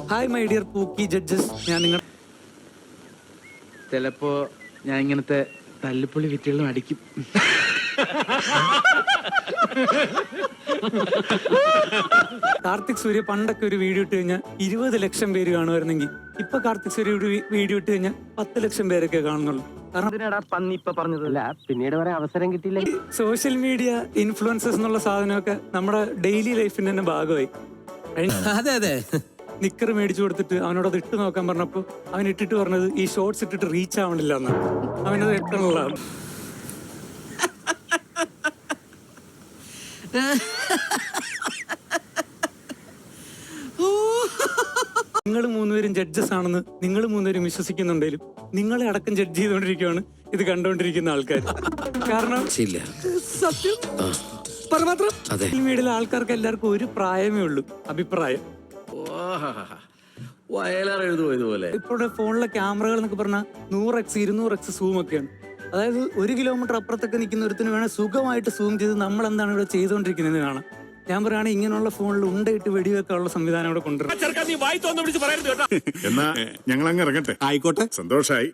Hi my dear pookie judges, ഞാൻ നിങ്ങൾ ചിലപ്പോ ഞാൻ ഇങ്ങനത്തെ തല്ലുപൊളി വിറ്റുകളും അടിക്കും. കാർത്തിക് സൂര്യ പണ്ടൊക്കെ ഒരു വീഡിയോ ഇട്ട് കഴിഞ്ഞാൽ 20 ലക്ഷം പേര് കാണുമായിരുന്നെങ്കിൽ ഇപ്പൊ കാർത്തിക് സൂര്യ ഒരു വീഡിയോ ഇട്ട് കഴിഞ്ഞാൽ 10 ലക്ഷം പേരൊക്കെ കാണുന്നുള്ളൂ. പിന്നീട് വരെ അവസരം കിട്ടിയില്ല. സോഷ്യൽ മീഡിയ ഇൻഫ്ലുവൻസേഴ്സ് എന്നുള്ള സാധനമൊക്കെ നമ്മുടെ ഡെയിലി ലൈഫിന്റെ തന്നെ ഭാഗമായി. അതെ അതെ, നിക്കർ മേടിച്ചു കൊടുത്തിട്ട് അവനോട് അത് ഇട്ട് നോക്കാൻ പറഞ്ഞപ്പോൾ അവൻ ഇട്ടിട്ട് പറഞ്ഞത് ഈ ഷോർട്സ് ഇട്ടിട്ട് റീച്ച് ആവണില്ല എന്നാണ്. അവനത് ഇട്ടുള്ളതാണ്. നിങ്ങൾ മൂന്നുപേരും ജഡ്ജസ് ആണെന്ന് നിങ്ങൾ മൂന്നുപേരും വിശ്വസിക്കുന്നുണ്ടെങ്കിലും നിങ്ങളെ അടക്കം ജഡ്ജ് ചെയ്തുകൊണ്ടിരിക്കുകയാണ് ഇത് കണ്ടുകൊണ്ടിരിക്കുന്ന ആൾക്കാർ. കാരണം സത്യം പരമാത്രം സോഷ്യൽ മീഡിയയിലെ ആൾക്കാർക്ക് എല്ലാവർക്കും ഒരു പ്രായമേ ഉള്ളൂ, അഭിപ്രായം. ഇപ്പോഴത്തെ ഫോണിലെ ക്യാമറകൾ എന്നൊക്കെ പറഞ്ഞാൽ 100x 200x സൂം ഒക്കെയാണ്. അതായത് 1 കിലോമീറ്റർ അപ്പുറത്തൊക്കെ നിൽക്കുന്ന ഒരുത്തിന് വേണേൽ സുഖമായിട്ട് സൂം ചെയ്ത് നമ്മൾ എന്താണ് ഇവിടെ ചെയ്തുകൊണ്ടിരിക്കുന്നത് കാണാം. ഞാൻ പറയുകയാണെങ്കിൽ ഇങ്ങനെയുള്ള ഫോണിൽ ഉണ്ടയിട്ട് വെടിവെക്കാനുള്ള സംവിധാനം ഇവിടെ കൊണ്ടുവരണം. എന്നാ ഞങ്ങൾ അങ്ങ് ഇറങ്ങട്ടെ. ആയിക്കോട്ടെ, സന്തോഷായി.